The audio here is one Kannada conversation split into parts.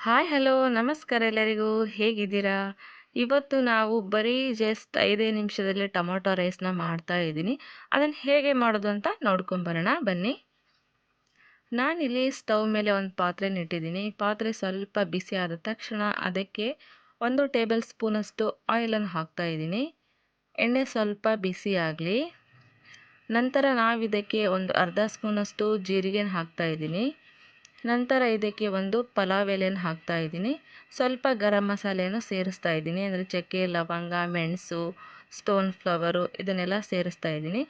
ಹಾಯ್ ಹಲೋ ನಮಸ್ಕಾರ ಎಲ್ಲರಿಗೂ ಹೇಗಿದ್ದೀರಾ? ಇವತ್ತು ನಾವು ಬರೀ ಜಸ್ಟ್ 5 ನಿಮಿಷದಲ್ಲಿ ಟೊಮೊಟೊ ರೈಸ್‌ನ ಮಾಡ್ತಾ ಇದ್ದೀನಿ. ಅದನ್ನು ಹೇಗೆ ಮಾಡೋದು ಅಂತ ನೋಡ್ಕೊಂಬರೋಣ ಬನ್ನಿ. ನಾನಿಲ್ಲಿ ಸ್ಟವ್ ಮೇಲೆ ಒಂದು ಪಾತ್ರೆನ ಇಟ್ಟಿದ್ದೀನಿ. ಪಾತ್ರೆ ಸ್ವಲ್ಪ ಬಿಸಿ ಆದ ತಕ್ಷಣ ಅದಕ್ಕೆ 1 ಟೇಬಲ್ ಸ್ಪೂನಷ್ಟು ಆಯಿಲನ್ನು ಹಾಕ್ತಾ ಇದ್ದೀನಿ. ಎಣ್ಣೆ ಸ್ವಲ್ಪ ಬಿಸಿ ಆಗಲಿ. ನಂತರ ನಾವಿದಕ್ಕೆ ಒಂದು ಅರ್ಧ ಸ್ಪೂನಷ್ಟು ಜೀರಿಗೆನ ಹಾಕ್ತಾ ಇದ್ದೀನಿ. ನಂತರ ಇದಕ್ಕೆ ಒಂದು ಪಲಾವ್ ಎಲೆನ ಹಾಕ್ತಾ ಇದ್ದೀನಿ. ಸ್ವಲ್ಪ ಗರಂ ಮಸಾಲೆಯನ್ನು ಸೇರಿಸ್ತಾ ಇದ್ದೀನಿ. ಅಂದರೆ ಚಕ್ಕೆ, ಲವಂಗ, ಮೆಣಸು, ಸ್ಟೋನ್ ಫ್ಲವರು ಇದನ್ನೆಲ್ಲ ಸೇರಿಸ್ತಾ ಇದ್ದೀನಿ.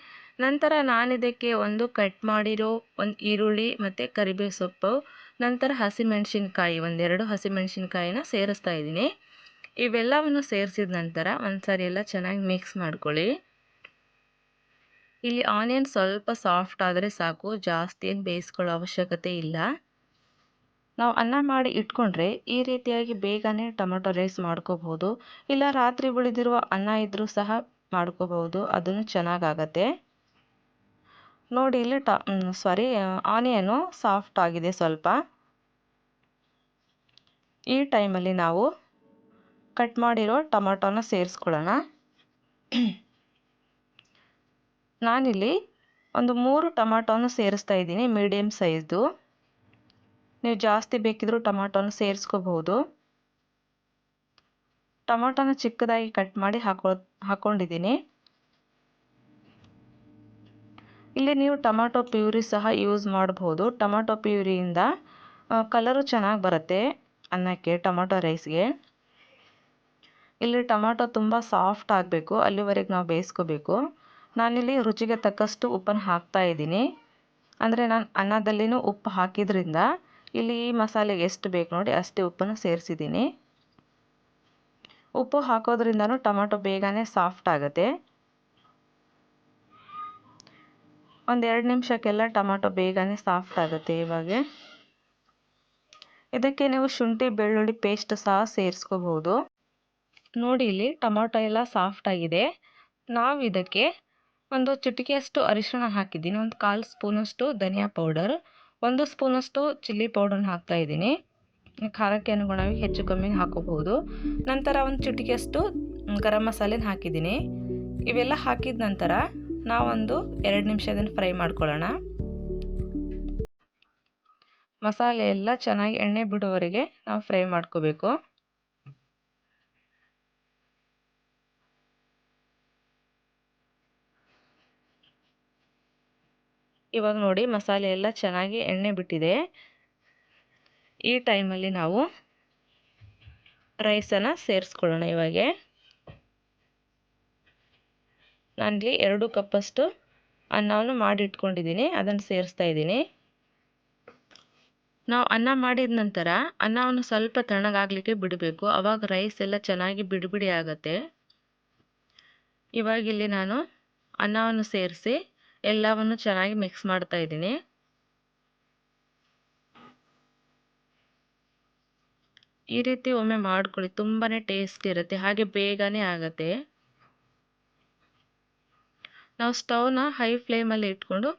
ನಂತರ ನಾನಿದಕ್ಕೆ ಒಂದು ಕಟ್ ಮಾಡಿರೋ ಒಂದು ಈರುಳ್ಳಿ ಮತ್ತು ಕರಿಬೇವು ಸೊಪ್ಪು, ನಂತರ ಹಸಿಮೆಣಸಿನ್ಕಾಯಿ ಒಂದೆರಡು ಹಸಿಮೆಣಸಿನ್ಕಾಯಿನ ಸೇರಿಸ್ತಾ ಇದ್ದೀನಿ. ಇವೆಲ್ಲವನ್ನು ಸೇರಿಸಿದ ನಂತರ ಒಂದ್ಸರಿ ಎಲ್ಲ ಚೆನ್ನಾಗಿ ಮಿಕ್ಸ್ ಮಾಡ್ಕೊಳ್ಳಿ. ಇಲ್ಲಿ ಆನಿಯನ್ ಸ್ವಲ್ಪ ಸಾಫ್ಟ್ ಆದರೆ ಸಾಕು, ಜಾಸ್ತಿ ಏನು ಬೇಯಿಸ್ಕೊಳ್ಳೋ ಅವಶ್ಯಕತೆ ಇಲ್ಲ. ನಾವು ಅನ್ನ ಮಾಡಿ ಇಟ್ಕೊಂಡ್ರೆ ಈ ರೀತಿಯಾಗಿ ಬೇಗನೆ ಟೊಮೊಟೊ ರೈಸ್ ಮಾಡ್ಕೋಬಹುದು. ಇಲ್ಲ ರಾತ್ರಿ ಉಳಿದಿರುವ ಅನ್ನ ಇದ್ರೂ ಸಹ ಮಾಡ್ಕೋಬಹುದು, ಅದನ್ನು ಚೆನ್ನಾಗಾಗತ್ತೆ. ನೋಡಿ ಇಲ್ಲಿ ಆನಿಯನು ಸಾಫ್ಟ್ ಆಗಿದೆ ಸ್ವಲ್ಪ. ಈ ಟೈಮಲ್ಲಿ ನಾವು ಕಟ್ ಮಾಡಿರೋ ಟೊಮೊಟೊನ ಸೇರಿಸ್ಕೊಳ್ಳೋಣ. ನಾನಿಲ್ಲಿ ಒಂದು 3 ಟೊಮೊಟೊನ ಸೇರಿಸ್ತಾ ಇದ್ದೀನಿ, ಮೀಡಿಯಮ್ ಸೈಜ್ದು. ನೀವು ಜಾಸ್ತಿ ಬೇಕಿದ್ರೂ ಟೊಮೊಟೊನ ಸೇರಿಸ್ಕೋಬಹುದು. ಟೊಮೊಟೊನ ಚಿಕ್ಕದಾಗಿ ಕಟ್ ಮಾಡಿ ಹಾಕೊಂಡಿದ್ದೀನಿ. ಇಲ್ಲಿ ನೀವು ಟೊಮೊಟೊ ಪ್ಯೂರಿ ಸಹ ಯೂಸ್ ಮಾಡಬಹುದು. ಟೊಮೊಟೊ ಪ್ಯೂರಿಯಿಂದ ಕಲರು ಚೆನ್ನಾಗಿ ಬರುತ್ತೆ ಅನ್ನಕ್ಕೆ, ಟೊಮೊಟೊ ರೈಸ್ಗೆ. ಇಲ್ಲಿ ಟೊಮೊಟೊ ತುಂಬ ಸಾಫ್ಟ್ ಆಗಬೇಕು, ಅಲ್ಲಿವರೆಗೆ ನಾವು ಬೇಯಿಸ್ಕೋಬೇಕು. ನಾನಿಲ್ಲಿ ರುಚಿಗೆ ತಕ್ಕಷ್ಟು ಉಪ್ಪನ್ನು ಹಾಕ್ತಾ ಇದ್ದೀನಿ. ಅಂದರೆ ನಾನು ಅನ್ನದಲ್ಲಿನೂ ಉಪ್ಪು ಹಾಕಿದ್ರಿಂದ ಇಲ್ಲಿ ಈ ಮಸಾಲೆಗೆ ಎಷ್ಟು ಬೇಕು ನೋಡಿ ಅಷ್ಟೇ ಉಪ್ಪನ್ನು ಸೇರಿಸಿದ್ದೀನಿ. ಉಪ್ಪು ಹಾಕೋದ್ರಿಂದನೂ ಟೊಮೊಟೊ ಬೇಗನೆ ಸಾಫ್ಟ್ ಆಗುತ್ತೆ. ಒಂದು 2 ನಿಮಿಷಕ್ಕೆಲ್ಲ ಟೊಮೊಟೊ ಬೇಗನೆ ಸಾಫ್ಟ್ ಆಗುತ್ತೆ. ಇವಾಗ ಇದಕ್ಕೆ ನೀವು ಶುಂಠಿ ಬೆಳ್ಳುಳ್ಳಿ ಪೇಸ್ಟ್ ಸಹ ಸೇರಿಸ್ಕೋಬಹುದು. ನೋಡಿ ಇಲ್ಲಿ ಟೊಮೊಟೊ ಎಲ್ಲ ಸಾಫ್ಟ್ ಆಗಿದೆ. ನಾವು ಇದಕ್ಕೆ ಒಂದು ಚಿಟಿಕೆಯಷ್ಟು ಅರಿಶಿಣ ಹಾಕಿದ್ದೀನಿ, ಒಂದು 1/4 ಸ್ಪೂನಷ್ಟು ಧನಿಯಾ ಪೌಡರ್, 1 ಸ್ಪೂನಷ್ಟು ಚಿಲ್ಲಿ ಪೌಡರ್ನ ಹಾಕ್ತಾ ಇದ್ದೀನಿ. ಖಾರಕ್ಕೆ ಅನುಗುಣವಾಗಿ ಹೆಚ್ಚು ಕಮ್ಮಿ ಹಾಕೋಬಹುದು. ನಂತರ ಒಂದು ಚಿಟಿಕೆಯಷ್ಟು ಗರಂ ಮಸಾಲೆನ ಹಾಕಿದ್ದೀನಿ. ಇವೆಲ್ಲ ಹಾಕಿದ ನಂತರ ನಾವೊಂದು 2 ನಿಮಿಷ ಇದನ್ನು ಫ್ರೈ ಮಾಡ್ಕೊಳ್ಳೋಣ. ಮಸಾಲೆ ಎಲ್ಲ ಚೆನ್ನಾಗಿ ಎಣ್ಣೆ ಬಿಡುವವರೆಗೆ ನಾವು ಫ್ರೈ ಮಾಡ್ಕೋಬೇಕು. ಇವಾಗ ನೋಡಿ ಮಸಾಲೆ ಎಲ್ಲ ಚೆನ್ನಾಗಿ ಎಣ್ಣೆ ಬಿಟ್ಟಿದೆ. ಈ ಟೈಮಲ್ಲಿ ನಾವು ರೈಸನ್ನು ಸೇರಿಸ್ಕೊಳ್ಳೋಣ. ಇವಾಗ ನಾನಿಲ್ಲಿ 2 ಕಪ್ಪಷ್ಟು ಅನ್ನವನ್ನು ಮಾಡಿ ಇಟ್ಕೊಂಡಿದ್ದೀನಿ, ಅದನ್ನು ಸೇರಿಸ್ತಾ ಇದ್ದೀನಿ. ನಾವು ಅನ್ನ ಮಾಡಿದ ನಂತರ ಅನ್ನವನ್ನು ಸ್ವಲ್ಪ ತಣ್ಣಗಾಗಲಿಕ್ಕೆ ಬಿಡಬೇಕು, ಆವಾಗ ರೈಸ್ ಎಲ್ಲ ಚೆನ್ನಾಗಿ ಬಿಡಿ ಬಿಡಿ ಆಗುತ್ತೆ. ಇವಾಗ ಇಲ್ಲಿ ನಾನು ಅನ್ನವನ್ನು ಸೇರಿಸಿ ಎಲ್ಲವನ್ನು ಚೆನ್ನಾಗಿ ಮಿಕ್ಸ್ ಮಾಡ್ತಾ ಇದ್ದೀನಿ. ಈ ರೀತಿ ಒಮ್ಮೆ ಮಾಡ್ಕೊಳ್ಳಿ, ತುಂಬಾ ಟೇಸ್ಟ್ ಇರುತ್ತೆ, ಹಾಗೆ ಬೇಗನೆ ಆಗುತ್ತೆ. ನಾವು ಸ್ಟವ್ನ ಹೈ ಫ್ಲೇಮಲ್ಲಿ ಇಟ್ಕೊಂಡು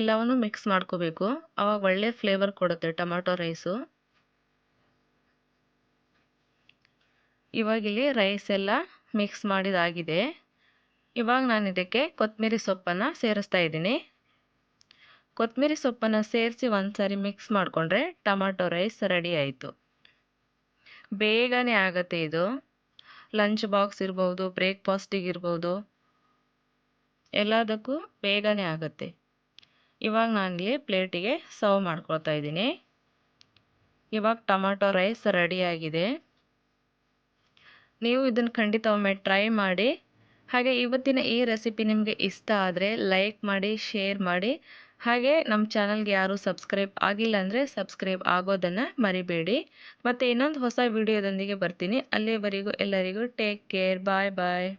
ಎಲ್ಲವನ್ನು ಮಿಕ್ಸ್ ಮಾಡ್ಕೋಬೇಕು, ಆವಾಗ ಒಳ್ಳೆ ಫ್ಲೇವರ್ ಕೊಡುತ್ತೆ ಟೊಮೊಟೊ ರೈಸು. ಇವಾಗಿಲ್ಲಿ ರೈಸ್ ಎಲ್ಲ ಮಿಕ್ಸ್ ಮಾಡಿದಾಗಿದೆ. ಇವಾಗ ನಾನು ಇದಕ್ಕೆ ಕೊತ್ತಂಬರಿ ಸೊಪ್ಪನ್ನು ಸೇರಿಸ್ತಾ ಇದ್ದೀನಿ. ಕೊತ್ತಂಬರಿ ಸೊಪ್ಪನ್ನು ಸೇರಿಸಿ ಒಂದ್ಸರಿ ಮಿಕ್ಸ್ ಮಾಡಿಕೊಂಡ್ರೆ ಟೊಮೊಟೊ ರೈಸ್ ರೆಡಿ ಆಯಿತು. ಬೇಗನೆ ಆಗುತ್ತೆ ಇದು. ಲಂಚ್ ಬಾಕ್ಸ್ ಇರ್ಬೋದು, ಬ್ರೇಕ್ಫಾಸ್ಟಿಗೆ ಇರ್ಬೋದು, ಎಲ್ಲದಕ್ಕೂ ಬೇಗನೆ ಆಗುತ್ತೆ. ಇವಾಗ ನಾನಿಲ್ಲಿ ಪ್ಲೇಟಿಗೆ ಸರ್ವ್ ಮಾಡ್ಕೊಳ್ತಾ ಇದ್ದೀನಿ. ಇವಾಗ ಟೊಮೊಟೊ ರೈಸ್ ರೆಡಿಯಾಗಿದೆ. ನೀವು ಇದನ್ನು ಖಂಡಿತ ಒಮ್ಮೆ ಟ್ರೈ ಮಾಡಿ. ಹಾಗೆ ಇವತ್ತಿನ ಈ ರೆಸಿಪಿ ನಿಮಗೆ ಇಷ್ಟ ಆದರೆ ಲೈಕ್ ಮಾಡಿ, ಶೇರ್ ಮಾಡಿ. ಹಾಗೆ ನಮ್ಮ ಚಾನಲ್ಗೆ ಯಾರೂ ಸಬ್ಸ್ಕ್ರೈಬ್ ಆಗಿಲ್ಲ ಅಂದರೆ ಸಬ್ಸ್ಕ್ರೈಬ್ ಆಗೋದನ್ನು ಮರಿಬೇಡಿ. ಮತ್ತು ಇನ್ನೊಂದು ಹೊಸ ವಿಡಿಯೋದೊಂದಿಗೆ ಬರ್ತೀನಿ. ಅಲ್ಲಿಯವರೆಗೂ ಎಲ್ಲರಿಗೂ ಟೇಕ್ ಕೇರ್, ಬಾಯ್ ಬಾಯ್.